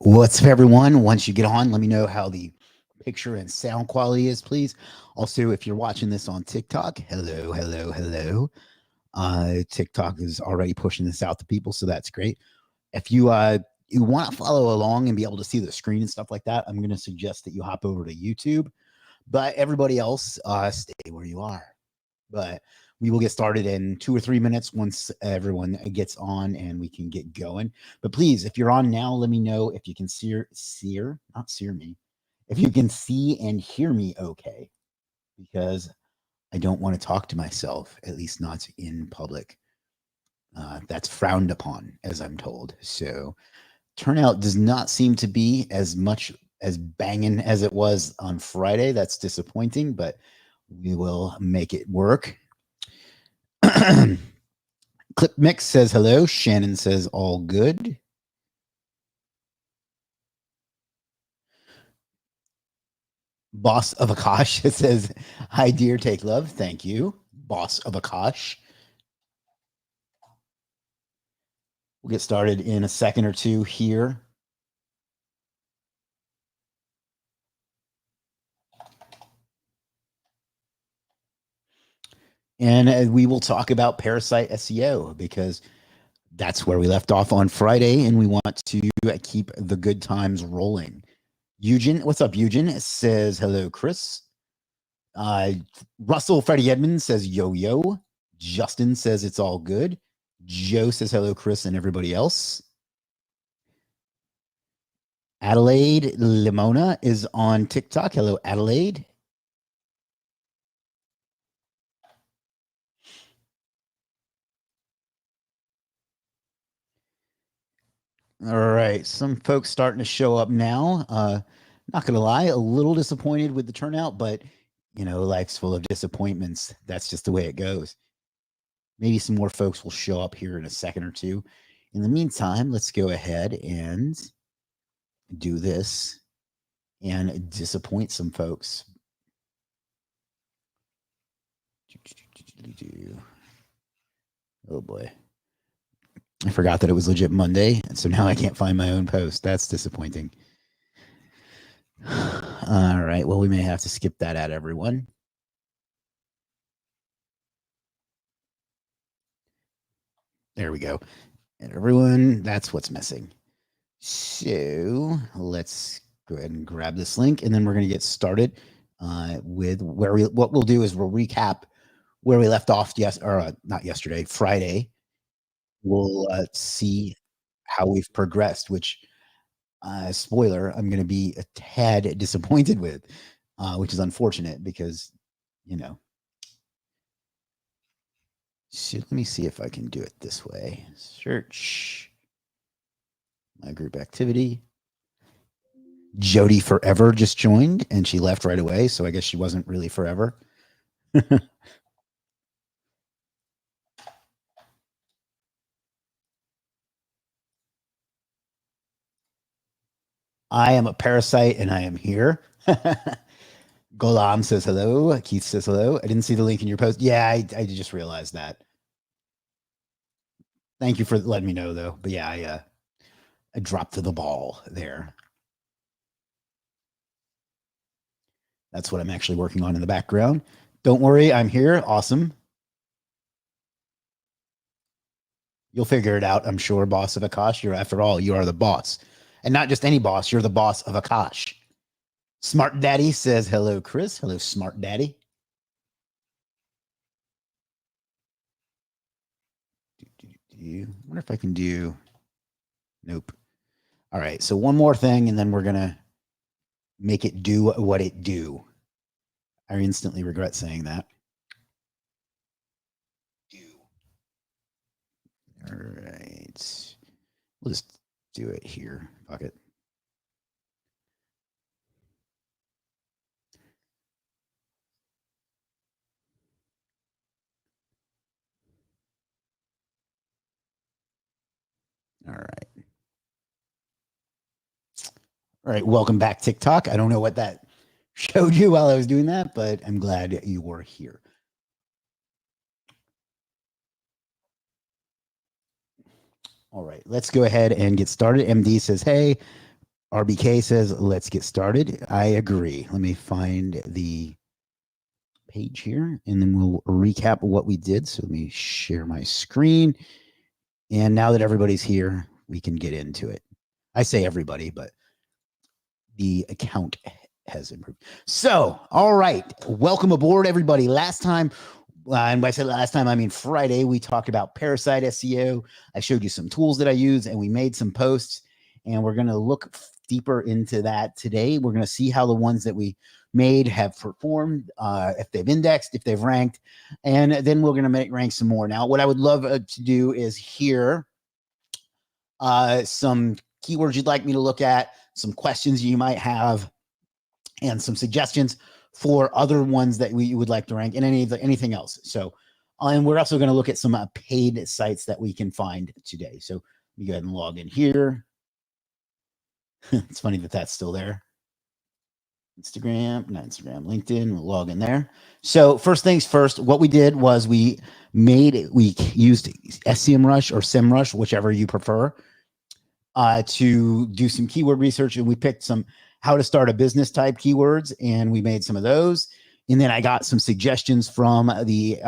What's up, everyone? Once you get on, let me know how the picture and sound quality is, please. Also, if you're watching this on TikTok, hello, hello, hello. TikTok is already pushing this out to people, so that's great. If you want to follow along and be able to see the screen and stuff like that, I'm going to suggest that you hop over to YouTube. But everybody else, stay where you are. But we will get started in 2 or 3 minutes once everyone gets on and we can get going. But please, if you're on now, let me know if you can not sear me, if you can see and hear me okay, because I don't want to talk to myself, at least not in public. That's frowned upon, as I'm told. So turnout does not seem to be as much as banging as it was on Friday. That's disappointing, but we will make it work. Clip Mix says hello. Shannon says all good. Boss of Akash says, hi, dear, take love. Thank you. Boss of Akash. We'll get started in a second or two here. And we will talk about Parasite SEO because that's where we left off on Friday, and we want to keep the good times rolling. Eugen, what's up, Eugen? Says hello, Chris. Russell Freddie Edmonds says yo yo. Justin says it's all good. Joe says hello, Chris, and everybody else. Adelaide Limona is on TikTok. Hello, Adelaide. All right, some folks starting to show up now. Not gonna lie, a little disappointed with the turnout, but life's full of disappointments. That's just the way it goes. Maybe some more folks will show up here in a second or two. In the meantime, let's go ahead and do this and disappoint some folks. Oh boy. I forgot that it was legit Monday, and so now I can't find my own post. That's disappointing. All right. Well, we may have to skip that out, everyone. There we go. And everyone, that's what's missing. So let's go ahead and grab this link, and then we're going to get started with what we'll do is we'll recap where we left off not yesterday, Friday. We'll see how we've progressed, which spoiler, I'm going to be a tad disappointed with, which is unfortunate because, so let me see if I can do it this way. Search my group activity. Jody Forever just joined and she left right away. So I guess she wasn't really forever. I am a parasite and I am here. Golam says hello. Keith says hello. I didn't see the link in your post. Yeah, I just realized that. Thank you for letting me know, though. But yeah, I dropped the ball there. That's what I'm actually working on in the background. Don't worry, I'm here. Awesome. You'll figure it out, I'm sure, boss of Akash. After all, you are the boss. And not just any boss, you're the boss of Akash. Smart Daddy says hello, Chris. Hello, Smart Daddy. I wonder if I can do. Nope. All right. So one more thing, and then we're gonna make it do what it do. I instantly regret saying that. All right. We'll just do it here. Fuck it. All right. All right. Welcome back, TikTok. I don't know what that showed you while I was doing that, but I'm glad you were here. All right. Let's go ahead and get started. MD says, hey, RBK says, let's get started. I agree. Let me find the page here and then we'll recap what we did. So let me share my screen. And now that everybody's here, we can get into it. I say everybody, but the account has improved. So, all right. Welcome aboard, everybody. Last time, and when I said last time, I mean Friday, we talked about Parasite SEO. I showed you some tools that I use and we made some posts. And we're going to look deeper into that today. We're going to see how the ones that we made have performed, if they've indexed, if they've ranked, and then we're going to rank some more. Now, what I would love to do is hear some keywords you'd like me to look at, some questions you might have, and some suggestions for other ones that we would like to rank, and anything else. So, and we're also going to look at some paid sites that we can find today. So, let me go ahead and log in here. It's funny that that's still there. Instagram, not Instagram, LinkedIn, we'll log in there. So first things first, what we did was we used SEMrush or SEMrush, whichever you prefer, to do some keyword research. And we picked some how to start a business type keywords, and we made some of those. And then I got some suggestions from the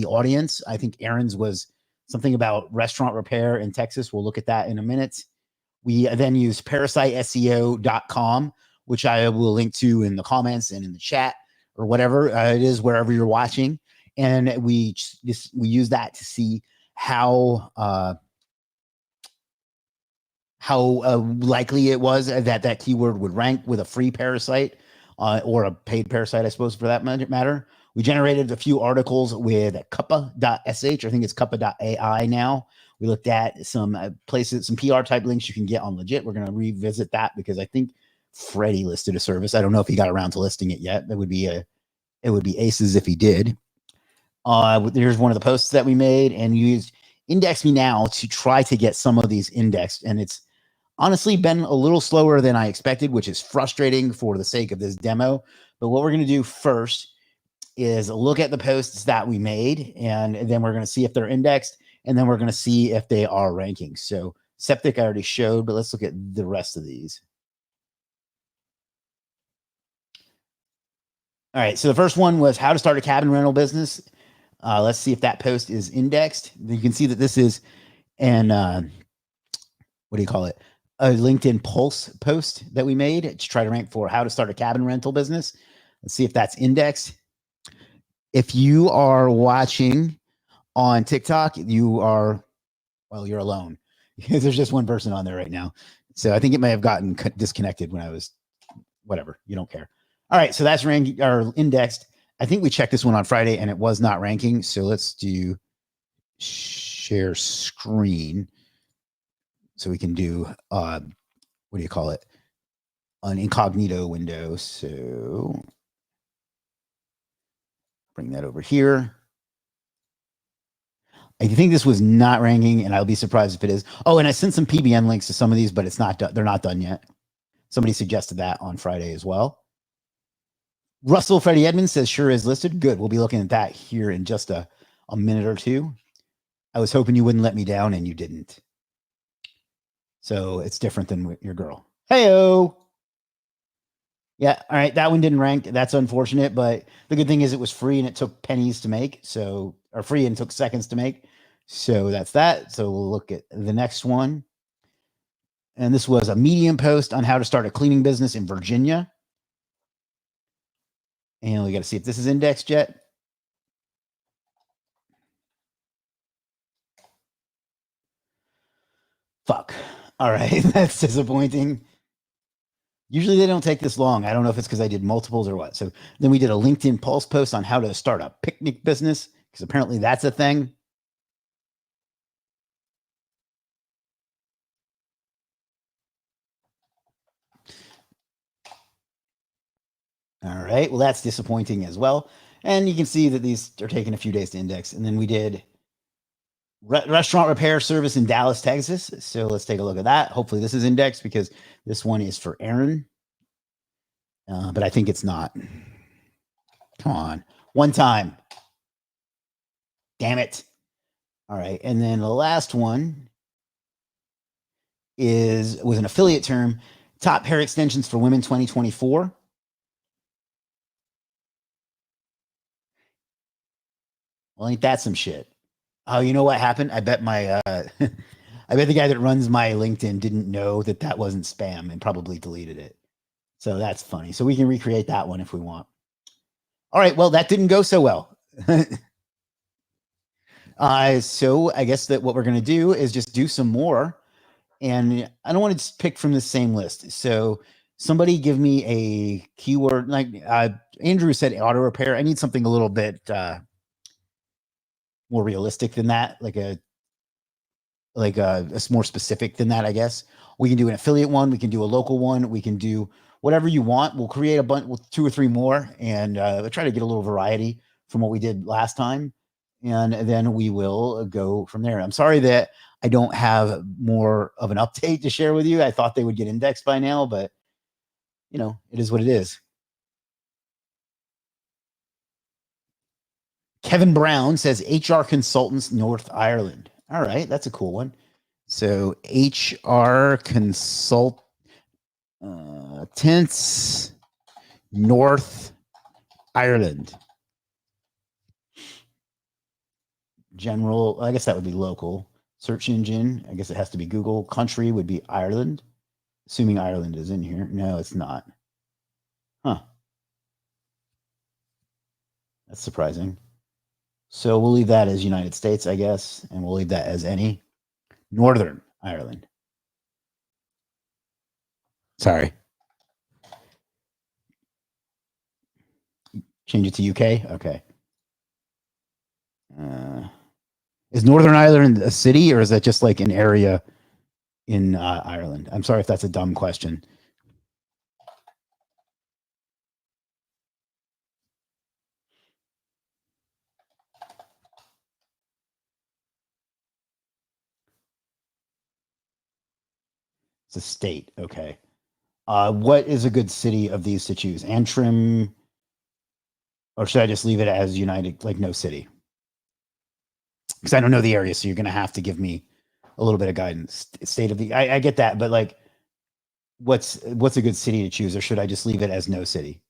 audience. I think Aaron's was something about restaurant repair in Texas. We'll look at that in a minute. We then used parasiteseo.com, which I will link to in the comments and in the chat or whatever it is, wherever you're watching. And we use that to see how likely it was that keyword would rank with a free parasite or a paid parasite, I suppose, for that matter. We generated a few articles with cuppa.sh. I think it's cuppa.ai now. We looked at some places, some PR type links you can get on Legiit. We're going to revisit that because I think Freddie listed a service. I don't know if he got around to listing it yet. It would be aces if he did. Here's one of the posts that we made, and used Index Me Now to try to get some of these indexed. And it's honestly been a little slower than I expected, which is frustrating for the sake of this demo. But what we're going to do first is look at the posts that we made, and then we're going to see if they're indexed, and then we're going to see if they are ranking. So Septic I already showed, but let's look at the rest of these. All right, so the first one was how to start a cabin rental business. Let's see if that post is indexed. You can see that this is an, what do you call it? A LinkedIn Pulse post that we made to try to rank for how to start a cabin rental business. Let's see if that's indexed. If you are watching on TikTok, you're alone because there's just one person on there right now. So I think it may have gotten disconnected when I was, whatever, you don't care. All right, so that's ranking or indexed. I think we checked this one on Friday and it was not ranking. So let's do share screen so we can do, what do you call it? An incognito window. So bring that over here. I think this was not ranking, and I'll be surprised if it is. Oh, and I sent some PBN links to some of these, but it's not done. They're not done yet. Somebody suggested that on Friday as well. Russell Freddie Edmonds says sure is listed. Good. We'll be looking at that here in just a minute or two. I was hoping you wouldn't let me down, and you didn't. So it's different than your girl. Hey-o. Yeah, all right. That one didn't rank. That's unfortunate, but the good thing is it was free and it took pennies to make. So, or free and took seconds to make. So that's that. So we'll look at the next one. And this was a Medium post on how to start a cleaning business in Virginia. And we got to see if this is indexed yet. Fuck. All right. That's disappointing. Usually they don't take this long. I don't know if it's because I did multiples or what. So then we did a LinkedIn Pulse post on how to start a picnic business, because apparently that's a thing. All right. Well, that's disappointing as well. And you can see that these are taking a few days to index. And then we did restaurant repair service in Dallas, Texas. So let's take a look at that. Hopefully this is indexed because this one is for Aaron. But I think it's not. Come on. One time. Damn it. All right. And then the last one was an affiliate term Top hair extensions for women 2024. Well, ain't that some shit? Oh, you know what happened? I bet I bet the guy that runs my LinkedIn didn't know that that wasn't spam and probably deleted it. So that's funny. So we can recreate that one if we want. All right. Well, that didn't go so well. So I guess that what we're going to do is just do some more. And I don't want to just pick from the same list. So somebody give me a keyword. Like Andrew said, auto repair. I need something a little bit more realistic than that, like it's more specific than that, I guess. We can do an affiliate one, we can do a local one, we can do whatever you want. We'll create a bunch with 2 or 3 more, and we'll try to get a little variety from what we did last time, and then we will go from there. I'm sorry that I don't have more of an update to share with you. I thought they would get indexed by now, but you know, it is what it is. Kevin Brown says HR consultants North Ireland. All right, that's a cool one. So HR consult Tense North Ireland. General, I guess that would be local. Search engine, I guess it has to be Google. Country would be Ireland, assuming Ireland is in here. No, it's not. Huh. That's surprising. So we'll leave that as United States, I guess, and we'll leave that as any. Northern Ireland. Sorry. Change it to UK? Okay. Uh, is Northern Ireland a city or is that just like an area in Ireland? I'm sorry if that's a dumb question. It's a state. Okay. What is a good city of these to choose? Antrim, or should I just leave it as United, like no city? Because I don't know the area, so you're going to have to give me a little bit of guidance. State of the, I get that, but like, what's a good city to choose, or should I just leave it as no city?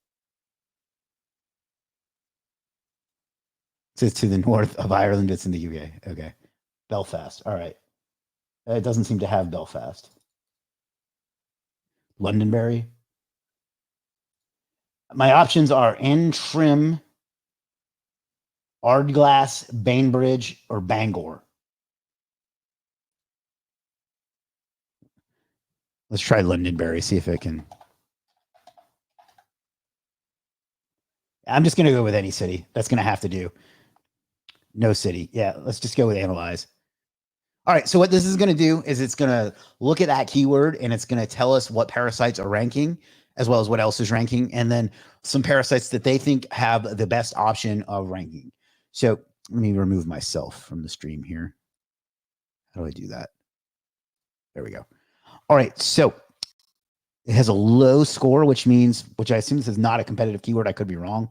It's to the north of Ireland. It's in the UK. Okay, Belfast. All right. It doesn't seem to have Belfast. Londonderry. My options are Antrim, Ardglass, Bainbridge, or Bangor. Let's try Londonderry, see if it can. I'm just going to go with any city. That's going to have to do. No city. Yeah, let's just go with analyze. All right. So what this is going to do is it's going to look at that keyword and it's going to tell us what parasites are ranking as well as what else is ranking, and then some parasites that they think have the best option of ranking. So let me remove myself from the stream here. How do I do that? There we go. All right. So it has a low score, which I assume this is not a competitive keyword. I could be wrong.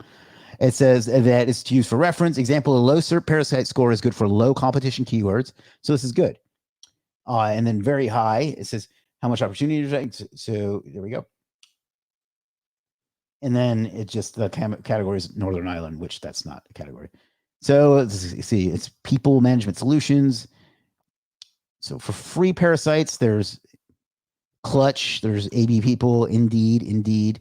It says that it's to use for reference. Example, a low SERP parasite score is good for low competition keywords. So this is good. And then very high, it says how much opportunity to take. So there we go. And then it just, the category is Northern Ireland, which that's not a category. So let's see, it's people management solutions. So for free parasites, there's Clutch, there's AB People, Indeed,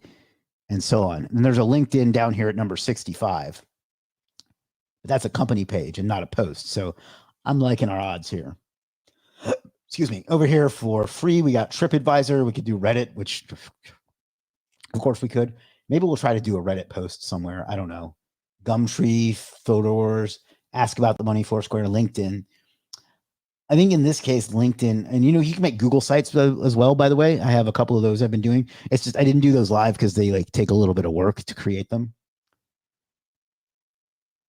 and so on. And there's a LinkedIn down here at number 65. But that's a company page and not a post. So I'm liking our odds here. Excuse me. Over here for free, we got TripAdvisor. We could do Reddit, which of course we could. Maybe we'll try to do a Reddit post somewhere. I don't know. Gumtree, Fodors, Ask About the Money, Foursquare, LinkedIn. I think in this case, LinkedIn, and you can make Google sites as well, by the way. I have a couple of those I've been doing. It's just I didn't do those live because they like take a little bit of work to create them.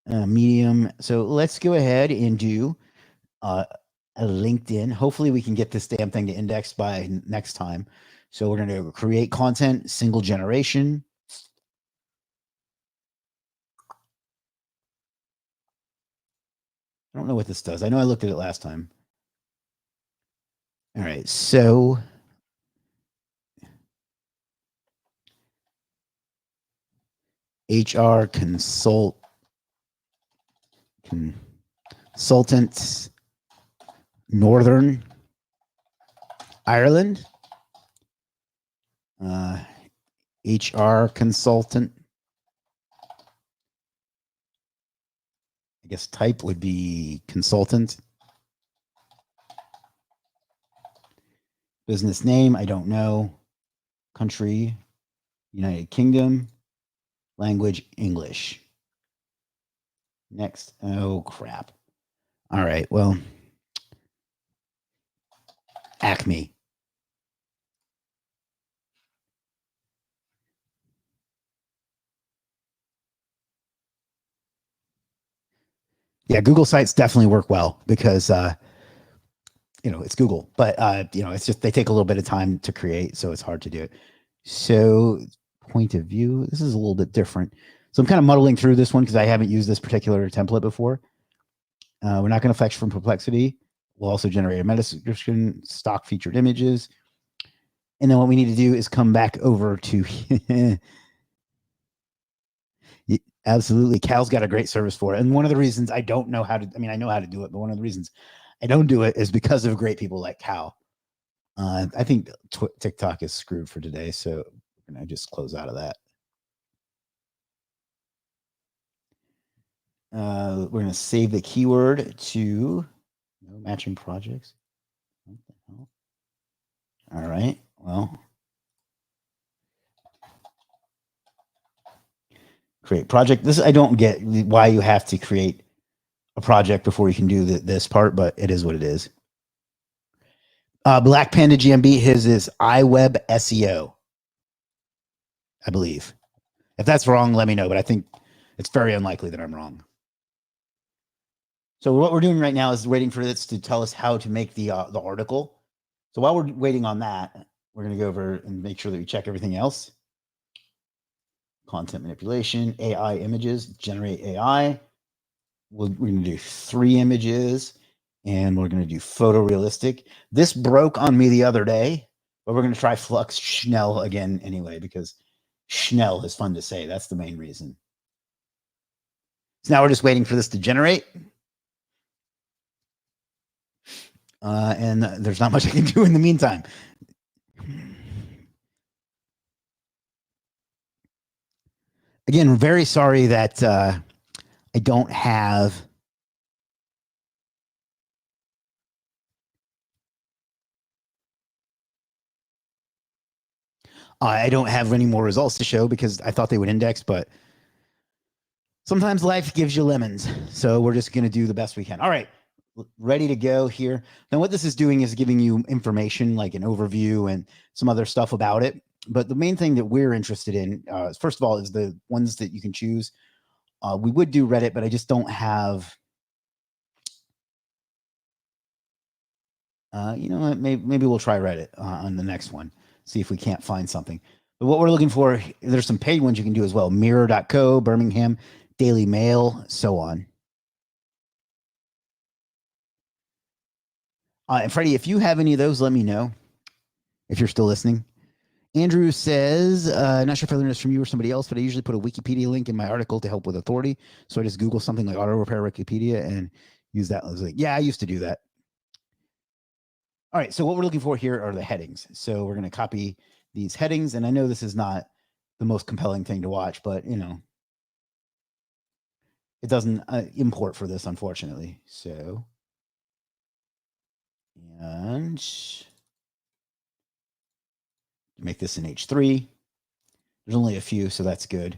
Medium. So let's go ahead and do a LinkedIn. Hopefully we can get this damn thing to index by next time. So we're going to create content, single generation. I don't know what this does. I know I looked at it last time. All right. So HR consultants, Northern Ireland. HR consultant. I guess type would be consultant. Business name, I don't know. Country, United Kingdom. Language, English. Next. Oh, crap. All right. Well, Acme. Yeah, Google sites definitely work well because it's Google, but it's just they take a little bit of time to create, so it's hard to do it. So point of view, this is a little bit different. So I'm kind of muddling through this one because I haven't used this particular template before. We're not going to fetch from Perplexity. We'll also generate a meta description, stock featured images. And then what we need to do is come back over to absolutely. Cal's got a great service for it. And one of the reasons I don't know how to, I know how to do it, but one of the reasons I don't do it is because of great people like Cal. I think TikTok is screwed for today. So we're going to just close out of that. We're going to save the keyword to matching projects. What the hell? All right. Well, create project. This I don't get why you have to create a project before you can do this part, but it is what it is. Black Panda GMB, his is iWeb SEO, I believe. If that's wrong, let me know, but I think it's very unlikely that I'm wrong. So what we're doing right now is waiting for this to tell us how to make the article. So while we're waiting on that, we're going to go over and make sure that we check everything else. Content manipulation, AI images, generate AI. We're going to do 3 images, and we're going to do photorealistic. This broke on me the other day, but we're going to try Flux Schnell again anyway, because Schnell is fun to say. That's the main reason. So now we're just waiting for this to generate. And there's not much I can do in the meantime. Again, very sorry that I don't have any more results to show because I thought they would index, but sometimes life gives you lemons. So we're just going to do the best we can. All right, ready to go here. Now what this is doing is giving you information like an overview and some other stuff about it. But the main thing that we're interested in, first of all, is the ones that you can choose. We would do Reddit, but I just don't have... you know what? Maybe we'll try Reddit on the next one. See if we can't find something. But what we're looking for, there's some paid ones you can do as well. Mirror.co, Birmingham, Daily Mail, so on. And Freddie, if you have any of those, let me know if you're still listening. Andrew says, not sure if I learned this from you or somebody else, but I usually put a Wikipedia link in my article to help with authority. So I just Google something like auto repair Wikipedia and use that. I was like, yeah, I used to do that. All right, so what we're looking for here are the headings. So we're going to copy these headings, and I know this is not the most compelling thing to watch, but it doesn't import for this, unfortunately. So, and make this in H3. There's only a few, so that's good.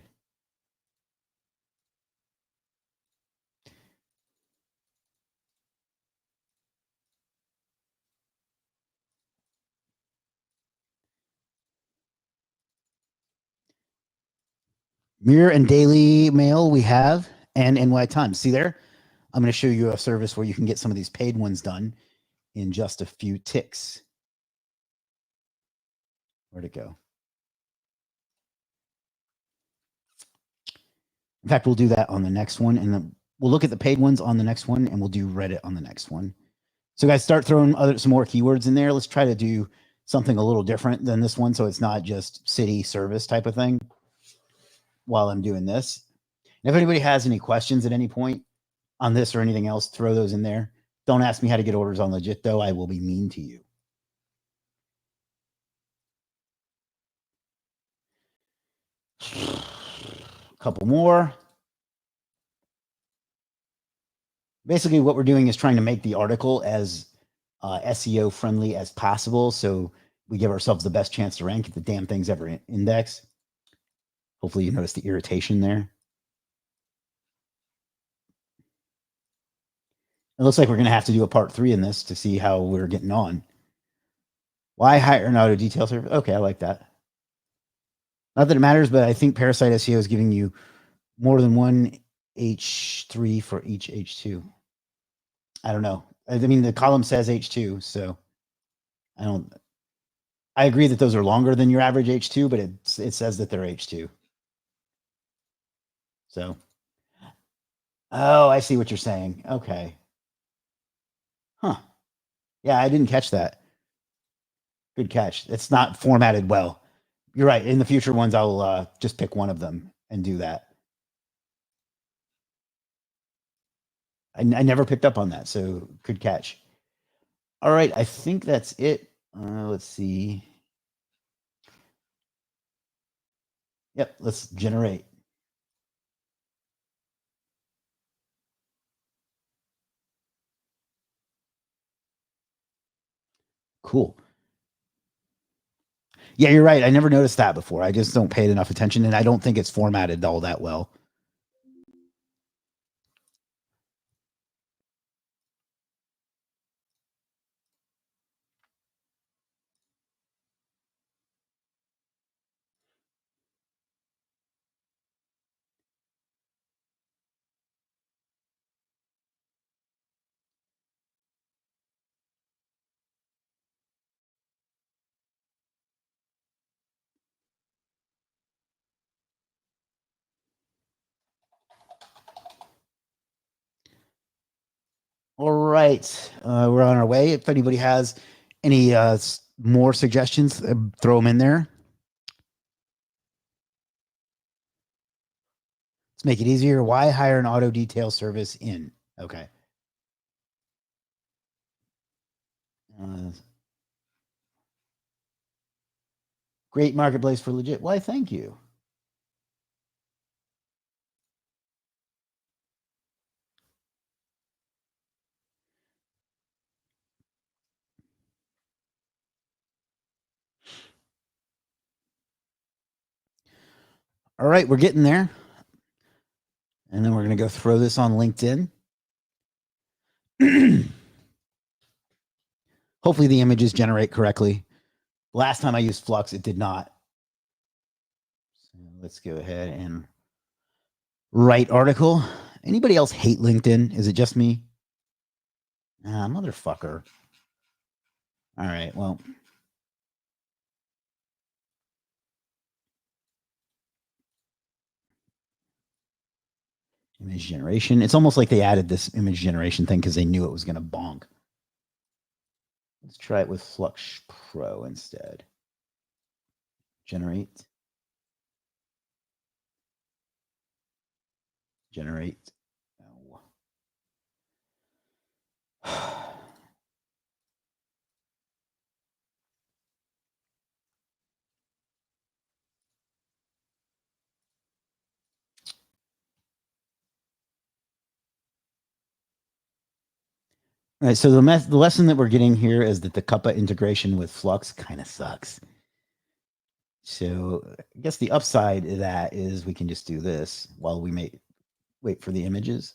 Mirror and Daily Mail we have, and NY Times. See there? I'm going to show you a service where you can get some of these paid ones done in just a few ticks. Where'd it go? In fact, we'll do that on the next one, and then we'll look at the paid ones on the next one, and we'll do Reddit on the next one. So guys, start throwing some more keywords in there. Let's try to do something a little different than this one, so it's not just city service type of thing. while I'm doing this. And if anybody has any questions at any point on this or anything else, throw those in there. Don't ask me how to get orders on Legiit, though. I will be mean to you. A couple more. Basically, what we're doing is trying to make the article as SEO friendly as possible, so we give ourselves the best chance to rank if the damn thing's ever indexed. Hopefully, you notice the irritation there. It looks like we're going to have to do a part 3 in this to see how we're getting on. Why hire an auto detail service? Okay, I like that. Not that it matters, but I think Parasite SEO is giving you more than one H3 for each H2. I don't know. I mean, the column says H2, so I don't. I agree that those are longer than your average H2, but it says that they're H2. So, oh, I see what you're saying. Okay. Huh. Yeah, I didn't catch that. Good catch. It's not formatted well. You're right. In the future ones, I'll just pick one of them and do that. I never picked up on that, so good catch. All right, I think that's it. Let's see. Yep, let's generate. Cool. Yeah, you're right. I never noticed that before. I just don't pay enough attention, and I don't think it's formatted all that well. All right, we're on our way. If anybody has any more suggestions, throw them in there. Let's make it easier. Why hire an auto detail service in? Okay. Great marketplace for Legiit. Why, thank you. All right, we're getting there. And then we're going to go throw this on LinkedIn. Hopefully the images generate correctly. Last time I used Flux, it did not. So let's go ahead and write article. Anybody else hate LinkedIn? Is it just me? Ah, motherfucker. All right, well. Image generation. It's almost like they added this image generation thing because they knew it was going to bonk. Let's try it with Flux Pro instead. Generate. Generate. Oh. All right, so the lesson that we're getting here is that the Kappa integration with Flux kind of sucks. So I guess the upside of that is we can just do this while we wait for the images.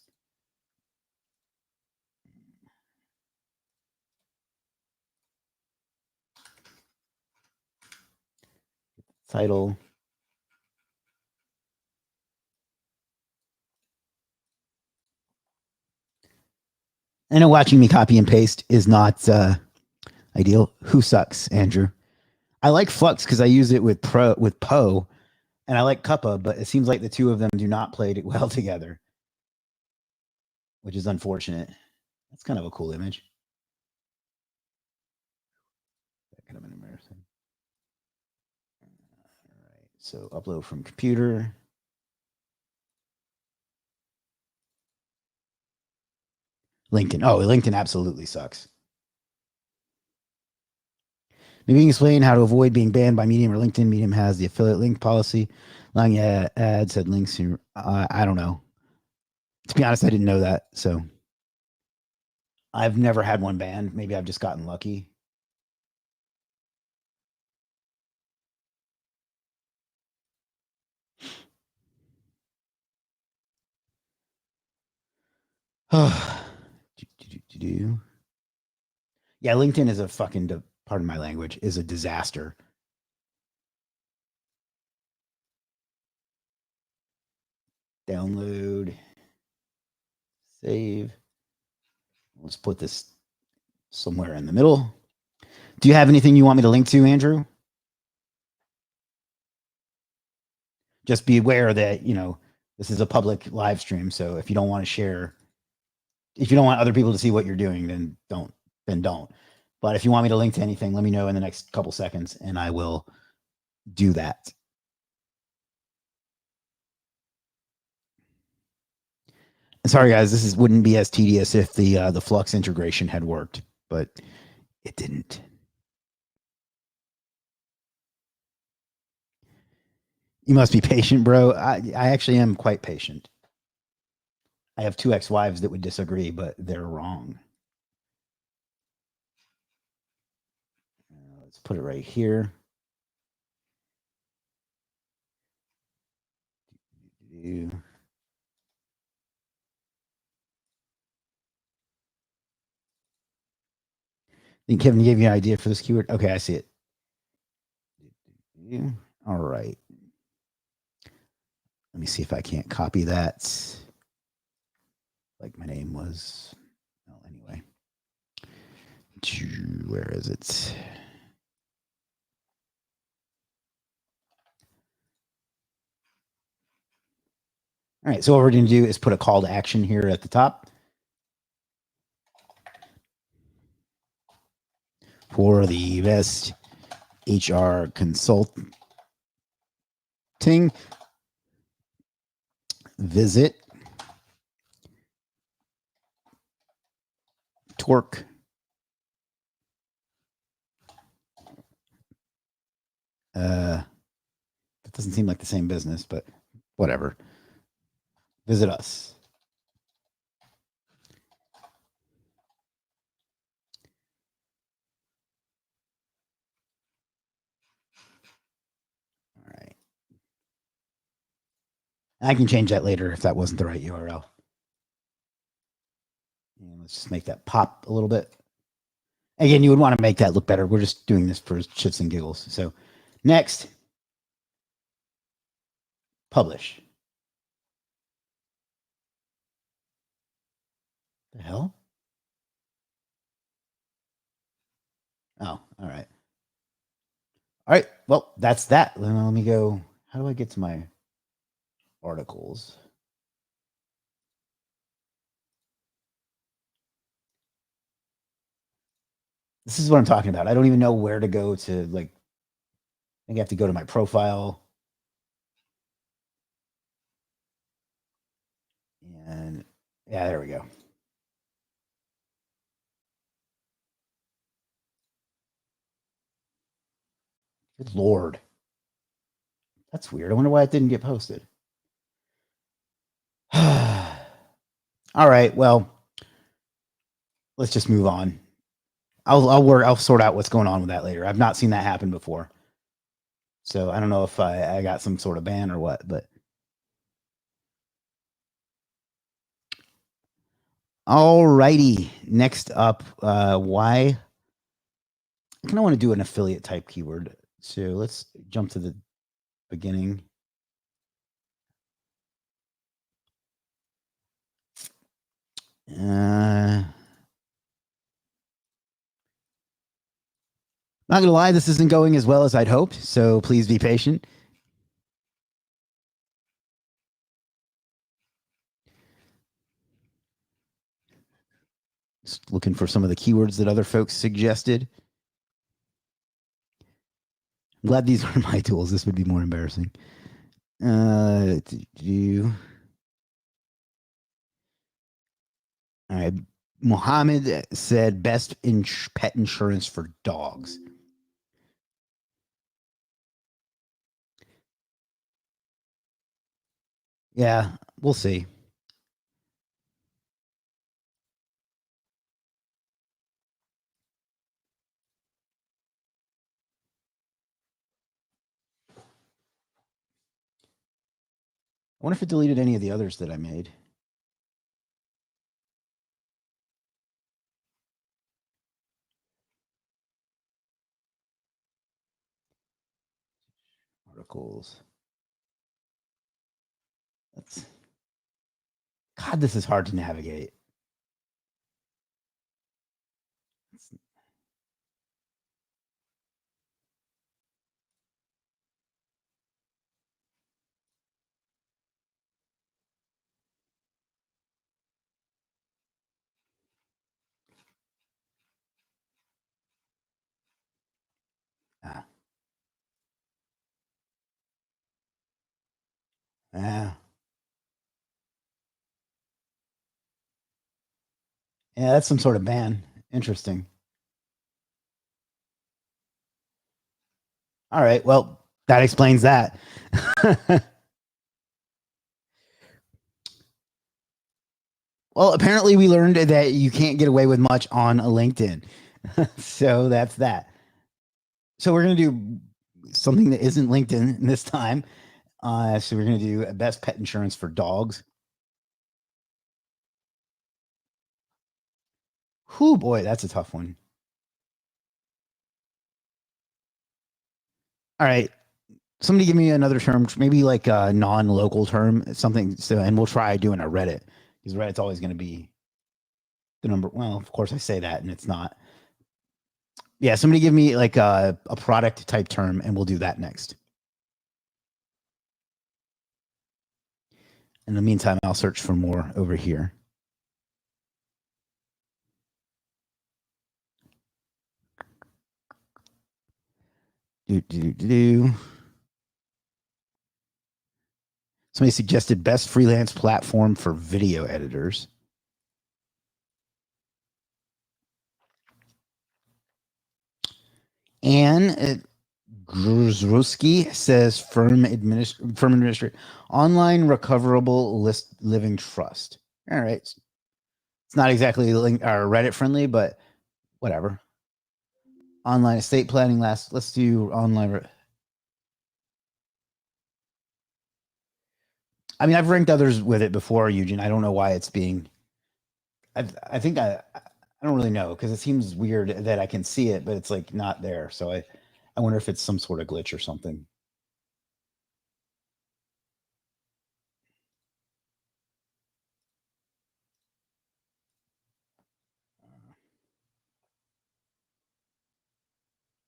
Title. I know watching me copy and paste is not ideal. Who sucks, Andrew? I like Flux because I use it with Poe, and I like Kappa, but it seems like the two of them do not play well together, which is unfortunate. That's kind of a cool image. That could have been embarrassing. All right, so upload from computer. LinkedIn. Oh, LinkedIn absolutely sucks. Maybe you can explain how to avoid being banned by Medium or LinkedIn. Medium has the affiliate link policy, allowing ads and links. I don't know. To be honest, I didn't know that. So I've never had one banned. Maybe I've just gotten lucky. Yeah, LinkedIn is a fucking, pardon my language, is a disaster. Download, save. Let's put this somewhere in the middle. Do you have anything you want me to link to, Andrew? Just be aware that, this is a public live stream. So if you don't want to share, if you don't want other people to see what you're doing, then don't. But if you want me to link to anything, let me know in the next couple seconds and I will do that. Sorry guys, wouldn't be as tedious if the Flux integration had worked, but it didn't. You must be patient, bro. I actually am quite patient. I have two ex-wives that would disagree, but they're wrong. Let's put it right here. I think Kevin gave you an idea for this keyword. Okay, I see it. All right. Let me see if I can't copy that. Like my name was. Well, anyway. Where is it? All right. So what we're going to do is put a call to action here at the top. For the best HR consulting, visit Torque. That doesn't seem like the same business, but whatever. Visit us. All right. I can change that later if that wasn't the right URL. And let's just make that pop a little bit. Again, you would want to make that look better. We're just doing this for shits and giggles. So next, publish. The hell? Oh, all right. All right. Well, that's that. Let me go. How do I get to my articles? This is what I'm talking about. I don't even know where to go to, like, I think I have to go to my profile. And yeah, there we go. Good Lord. That's weird. I wonder why it didn't get posted. All right. Well, let's just move on. I'll sort out what's going on with that later. I've not seen that happen before. So I don't know if I got some sort of ban or what, but all righty. Next up, why? I kind of want to do an affiliate type keyword. So let's jump to the beginning. Not gonna lie, this isn't going as well as I'd hoped, so please be patient. Just looking for some of the keywords that other folks suggested. I'm glad these are my tools. This would be more embarrassing. All right. Mohammed said best pet insurance for dogs. Yeah, we'll see. I wonder if it deleted any of the others that I made. Articles. That's God, this is hard to navigate. Ah, yeah. Yeah, that's some sort of ban. Interesting. All right. Well, that explains that. Well, apparently we learned that you can't get away with much on a LinkedIn. So that's that. So we're going to do something that isn't LinkedIn this time. So we're going to do best pet insurance for dogs. Whew, boy, that's a tough one. All right. Somebody give me another term, maybe like a non-local term, something. So, and we'll try doing a Reddit because Reddit's always going to be the number. Well, of course I say that and it's not. Yeah. Somebody give me like a product type term and we'll do that next. In the meantime, I'll search for more over here. Do, do, do, do. Somebody suggested best freelance platform for video editors. And Gruzrowski says firm administrator, online recoverable list living trust. All right. It's not exactly link or Reddit friendly, but whatever. Online estate planning last. Let's do online. I mean, I've ranked others with it before, Eugene. I don't know why it's being. I think I don't really know because it seems weird that I can see it, but it's like not there. So I wonder if it's some sort of glitch or something.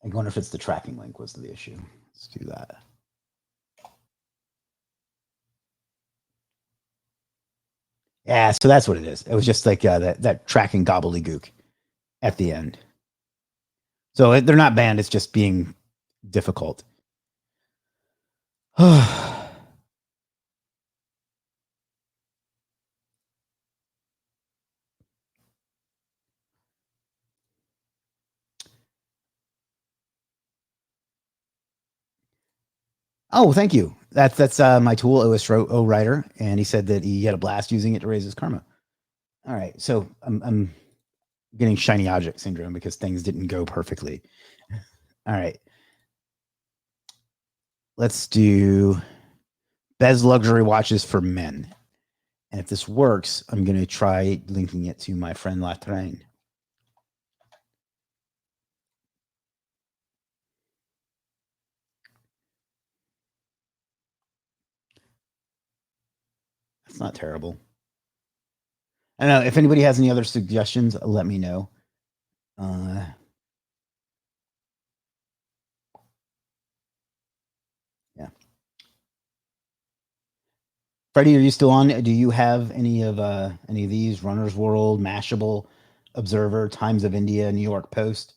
I wonder if it's the tracking link was the issue. Let's do that. Yeah, so that's what it is. It was just like that tracking gobbledygook at the end. So they're not banned. It's just being difficult. Oh, thank you. That's my tool, OS Writer, and he said that he had a blast using it to raise his karma. All right, so I'm getting shiny object syndrome because things didn't go perfectly. All right, let's do Bez luxury watches for men. And if this works, I'm going to try linking it to my friend Latrain. That's not terrible. I don't know if anybody has any other suggestions. Let me know. Yeah, Freddie, are you still on? Do you have any of these? Runner's World, Mashable, Observer, Times of India, New York Post,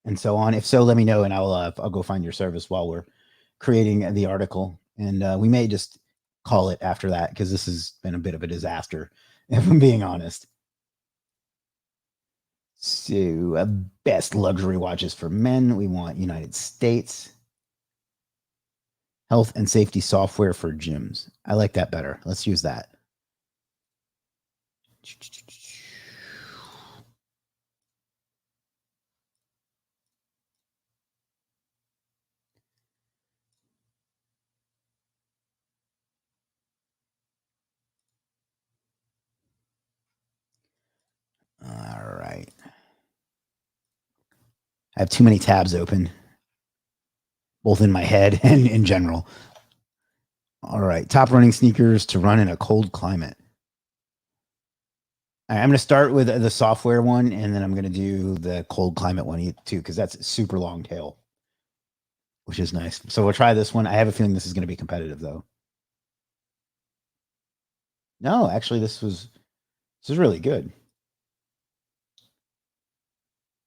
and so on? If so, let me know, and I'll go find your service while we're creating the article, and we may just call it after that because this has been a bit of a disaster, if I'm being honest. So, best luxury watches for men. We want United States. Health and safety software for gyms. I like that better. Let's use that. All right. I have too many tabs open, both in my head and in general. All right. Top running sneakers to run in a cold climate. All right, I'm going to start with the software one, and then I'm going to do the cold climate one too, because that's super long tail, which is nice. So we'll try this one. I have a feeling this is going to be competitive, though. No, actually, this is really good.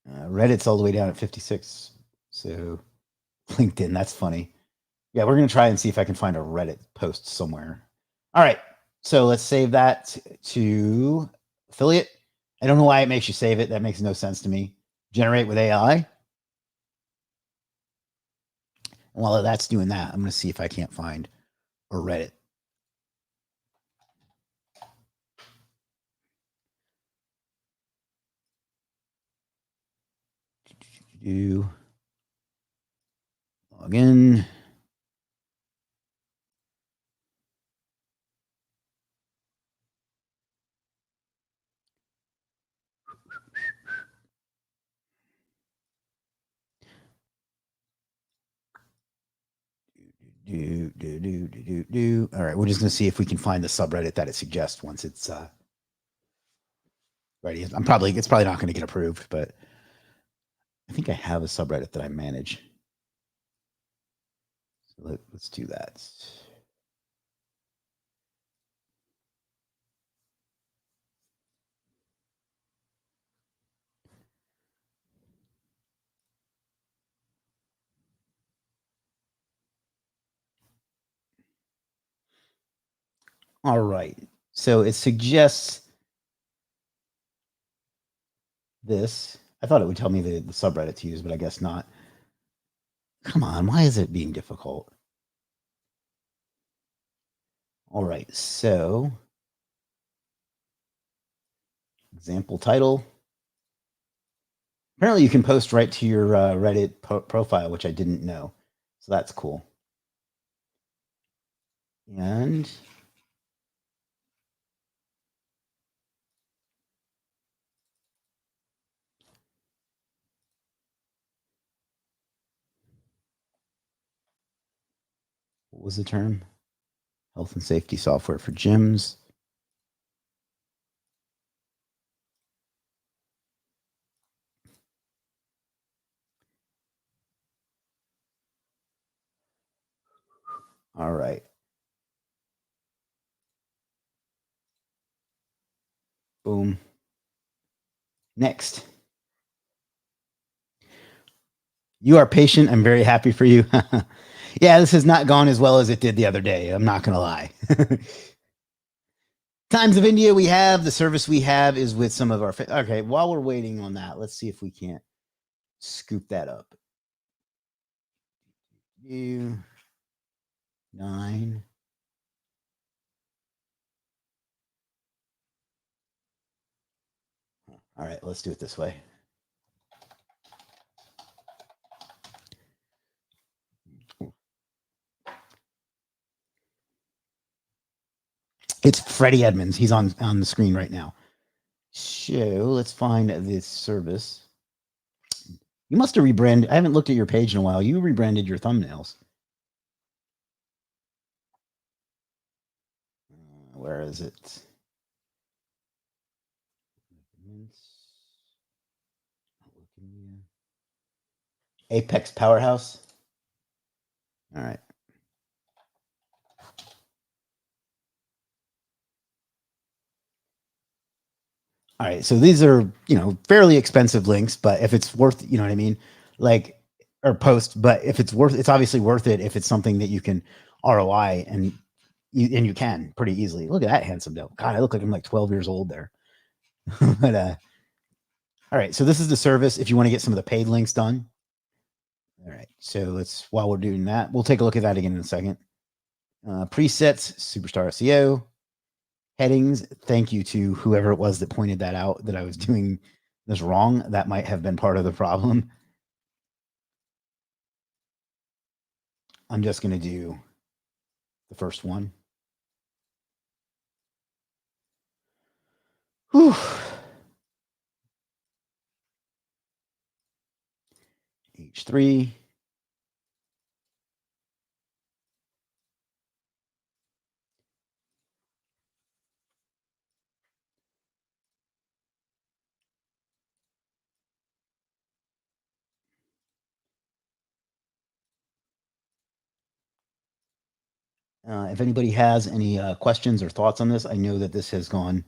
Reddit's all the way down at 56. So LinkedIn, that's funny. Yeah, we're going to try and see if I can find a Reddit post somewhere. All right. So let's save that to affiliate. I don't know why it makes you save it. That makes no sense to me. Generate with AI. And while that's doing that, I'm going to see if I can't find a Reddit. Log in. All right, we're just going to see if we can find the subreddit that it suggests once it's ready. It's probably not going to get approved, but I think I have a subreddit that I manage. So let's do that. All right. So it suggests this. I thought it would tell me the subreddit to use, but I guess not. Come on, why is it being difficult? All right, so example title. Apparently you can post right to your Reddit profile, which I didn't know. So that's cool. And what was the term? Health and safety software for gyms. All right. Boom. Next. You are patient. I'm very happy for you. Yeah, this has not gone as well as it did the other day. I'm not going to lie. Times of India, we have the service we have is with some of our. Okay, while we're waiting on that, let's see if we can't scoop that up. 9. All right, let's do it this way. It's Freddie Edmonds. He's on the screen right now. So let's find this service. You must have rebranded. I haven't looked at your page in a while. You rebranded your thumbnails. Where is it? Apex Powerhouse. All right. All right. So these are, fairly expensive links, but if it's worth, you know what I mean? Like, or post, but if it's it's obviously worth it if it's something that you can ROI and you can pretty easily. Look at that handsome devil. God, I look like I'm like 12 years old there. But All right, so this is the service if you want to get some of the paid links done. All right, so let's, while we're doing that, we'll take a look at that again in a second. Presets, Superstar SEO, headings. Thank you to whoever it was that pointed that out, that I was doing this wrong. That might have been part of the problem. I'm just going to do the first one. Whew. H3. If anybody has any questions or thoughts on this, I know that this has gone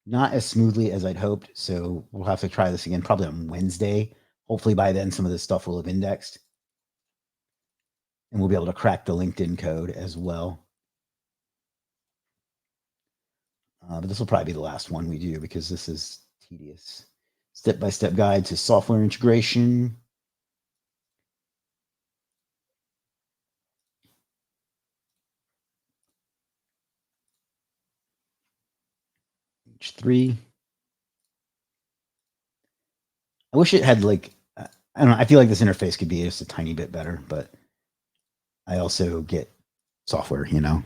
not as smoothly as I'd hoped. So we'll have to try this again probably on Wednesday. Hopefully by then, some of this stuff will have indexed and we'll be able to crack the LinkedIn code as well. But this will probably be the last one we do because this is tedious. Step-by-step guide to software integration. H3. I wish it had like, I don't know. I feel like this interface could be just a tiny bit better, but I also get software, you know.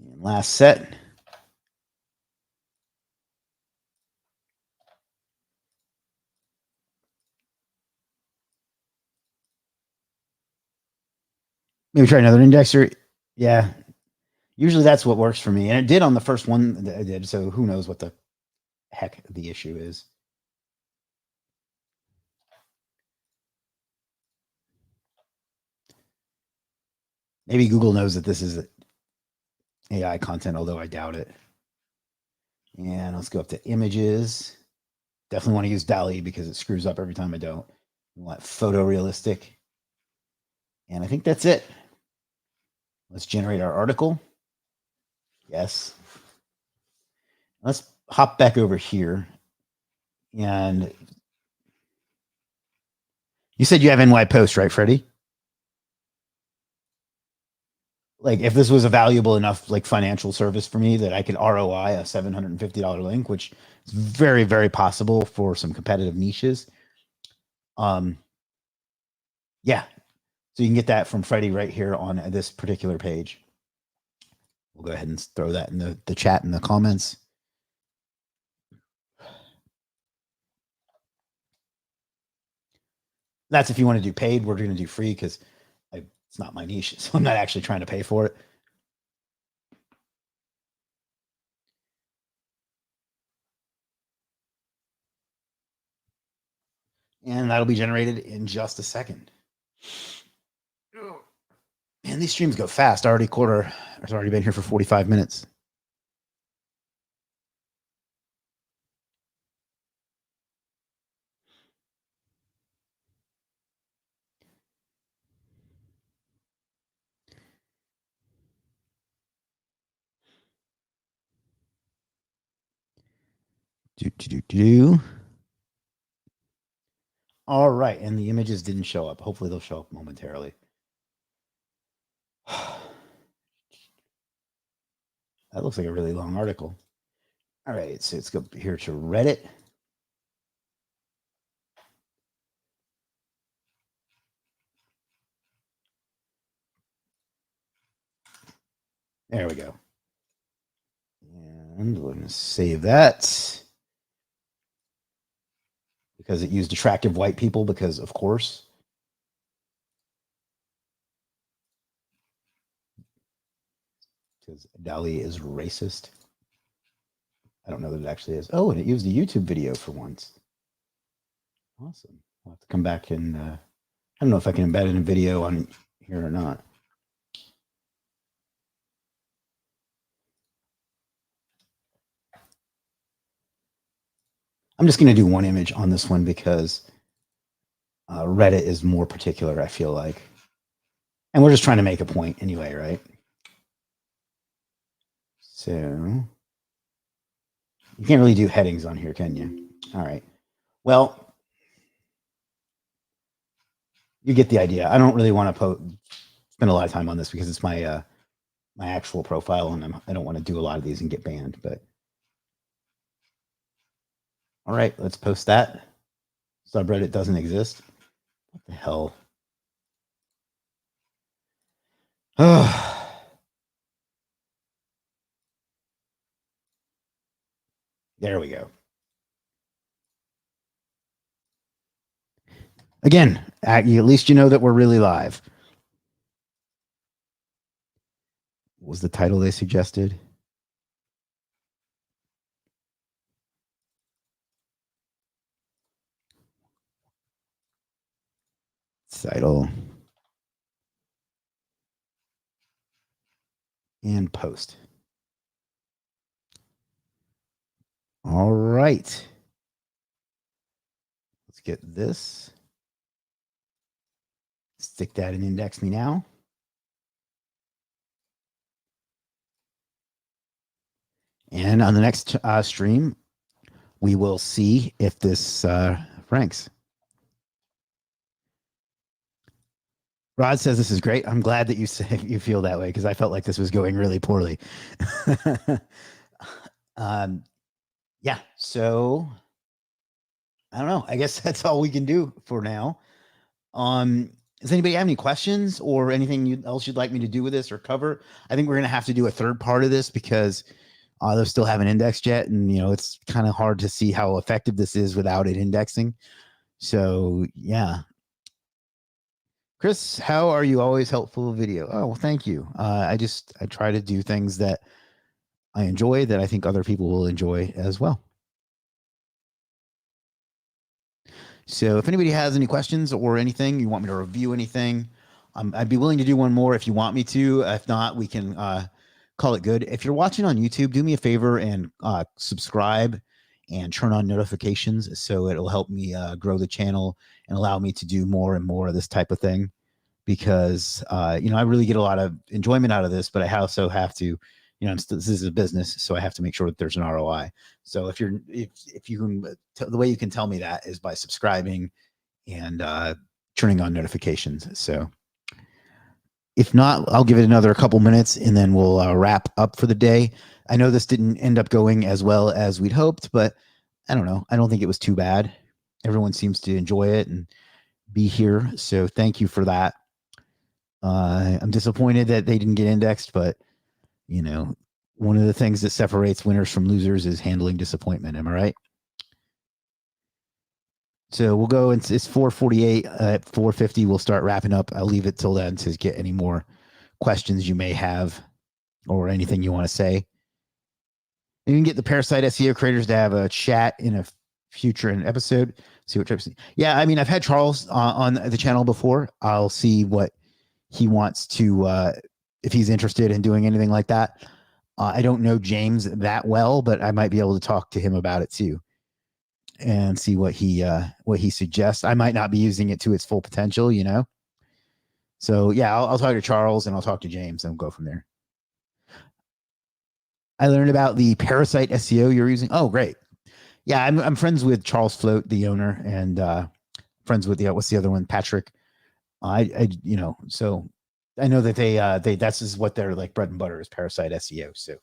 And last set. Maybe try another indexer. Yeah. Usually that's what works for me. And it did on the first one that I did. So who knows what the heck the issue is. Maybe Google knows that this is AI content, although I doubt it. And let's go up to images. Definitely want to use DALL-E because it screws up every time I don't. We want photorealistic. And I think that's it. Let's generate our article. Yes. Let's hop back over here. And you said you have NY Post, right, Freddie? Like if this was a valuable enough like financial service for me that I could ROI a $750 link, which is very, very possible for some competitive niches. Yeah. So you can get that from Freddie right here on this particular page. We'll go ahead and throw that in the chat in the comments. That's if you want to do paid. We're going to do free because it's not my niche. So I'm not actually trying to pay for it. And that'll be generated in just a second. Man, these streams go fast. It's already been here for 45 minutes. All right, and the images didn't show up. Hopefully they'll show up momentarily. That looks like a really long article. All right, so let's go here to Reddit. There we go. And we're going to save that because it used attractive white people because, of course. Because DALL-E is racist. I don't know that it actually is. Oh, and it used a YouTube video for once. Awesome. I'll have to come back and I don't know if I can embed it in video on here or not. I'm just going to do one image on this one because Reddit is more particular, I feel like. And we're just trying to make a point anyway, right? So you can't really do headings on here, can you? All right. Well, you get the idea. I don't really want to spend a lot of time on this because it's my my actual profile, and I don't want to do a lot of these and get banned. But all right, let's post that. Subreddit doesn't exist. What the hell? There we go. Again, at least you know that we're really live. What was the title they suggested? Title and post. All right. Let's get this. Stick that in Index Me Now. And on the next stream, we will see if this ranks. Rod says this is great. I'm glad that you feel that way because I felt like this was going really poorly. Yeah, so I don't know. I guess that's all we can do for now. Does anybody have any questions or anything else you'd like me to do with this or cover? I think we're going to have to do a third part of this because they still haven't indexed yet. And, you know, it's kind of hard to see how effective this is without it indexing. So, yeah. Chris, how are you always helpful video? Oh, well, thank you. I try to do things that I enjoy that I think other people will enjoy as well. So if anybody has any questions or anything, you want me to review anything, I'd be willing to do one more if you want me to. If not, we can call it good. If you're watching on YouTube, do me a favor and subscribe and turn on notifications so it'll help me grow the channel and allow me to do more and more of this type of thing. Because you know, I really get a lot of enjoyment out of this, but I also have to, you know, this is a business, so I have to make sure that there's an ROI. So if you can, the way you can tell me that is by subscribing and turning on notifications. So if not, I'll give it another couple minutes and then we'll wrap up for the day. I know this didn't end up going as well as we'd hoped, but I don't know. I don't think it was too bad. Everyone seems to enjoy it and be here. So thank you for that. I'm disappointed that they didn't get indexed, but you know, one of the things that separates winners from losers is handling disappointment. Am I right? So we'll go. It's 4:48. At 4:50, we'll start wrapping up. I'll leave it till then to get any more questions you may have or anything you want to say. You can get the Parasite SEO creators to have a chat in a future episode. See what types. Yeah, I mean, I've had Charles on the channel before. I'll see what he wants to, if he's interested in doing anything like that. I don't know James that well, but I might be able to talk to him about it too and see what he suggests. I might not be using it to its full potential, you know? So yeah, I'll talk to Charles and I'll talk to James and we'll go from there. I learned about the Parasite SEO you're using. Oh, great. Yeah, I'm friends with Charles Float, the owner, and friends with what's the other one? Patrick. I you know, so I know that they that's is what their like bread and butter is, Parasite SEO. So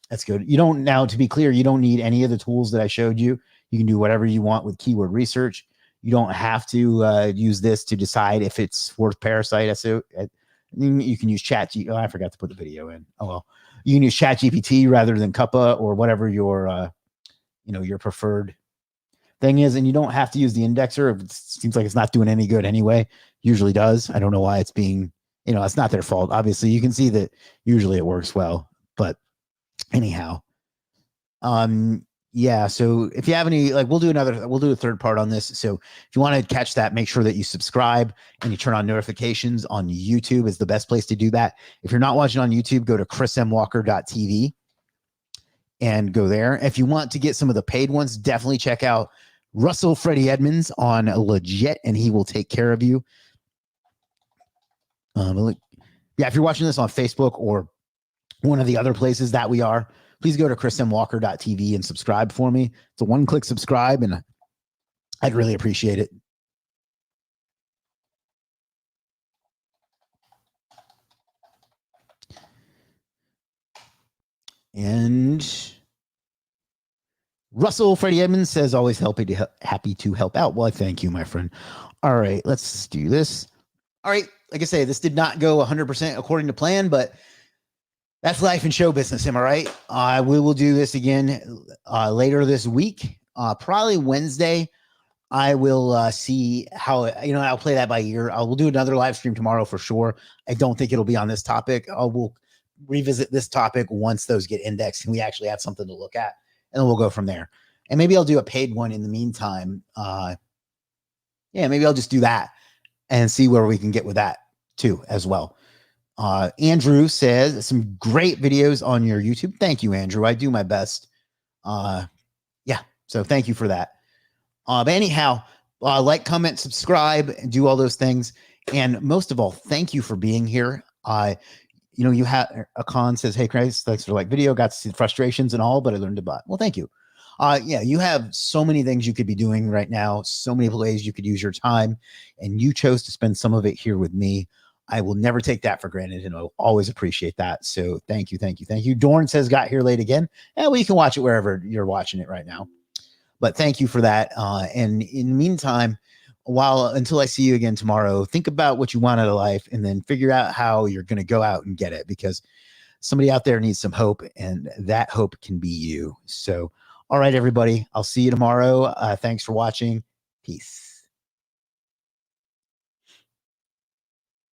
that's good. You don't, now to be clear, you don't need any of the tools that I showed you. You can do whatever you want with keyword research. You don't have to use this to decide if it's worth Parasite SEO. You can use Oh, I forgot to put the video in. Oh well, you can use ChatGPT rather than Cuppa or whatever your you know, your preferred thing is, and you don't have to use the indexer. It seems like it's not doing any good anyway. Usually does. I don't know why it's being, you know, it's not their fault. Obviously, you can see that usually it works well, but anyhow, yeah. So if you have any, like, we'll do a third part on this. So if you want to catch that, make sure that you subscribe and you turn on notifications on YouTube is the best place to do that. If you're not watching on YouTube, go to chrismwalker.tv and go there. If you want to get some of the paid ones, definitely check out Russell Freddie Edmonds on Legiit, and he will take care of you. Yeah, if you're watching this on Facebook or one of the other places that we are, please go to chrismwalker.tv and subscribe for me. It's a one-click subscribe, and I'd really appreciate it. And Russell Freddie Edmonds says, always happy to help out. Well, I thank you, my friend. All right, let's do this. All right, like I say, this did not go 100% according to plan, but that's life in show business. Am I right? We will do this again later this week, probably Wednesday. I will see how, I'll play that by ear. I will do another live stream tomorrow for sure. I don't think it'll be on this topic. We'll revisit this topic once those get indexed and we actually have something to look at, and then we'll go from there. And maybe I'll do a paid one in the meantime. Maybe I'll just do that and see where we can get with that too as well. Andrew says some great videos on your YouTube. Thank you, Andrew. I do my best. So thank you for that. But anyhow, like, comment, subscribe, and do all those things. And most of all, thank you for being here. You have a con says, hey, Chris, thanks for the video. Got to see the frustrations and all, but I learned about. Well, thank you. You have so many things you could be doing right now, so many ways you could use your time, and you chose to spend some of it here with me. I will never take that for granted, and I'll always appreciate that. So thank you, thank you, thank you. Dorn says, got here late again. Well, you can watch it wherever you're watching it right now. But thank you for that. And in the meantime, until I see you again tomorrow, think about what you want out of life and then figure out how you're going to go out and get it, because somebody out there needs some hope, and that hope can be you. So, all right, everybody, I'll see you tomorrow. Thanks for watching. Peace.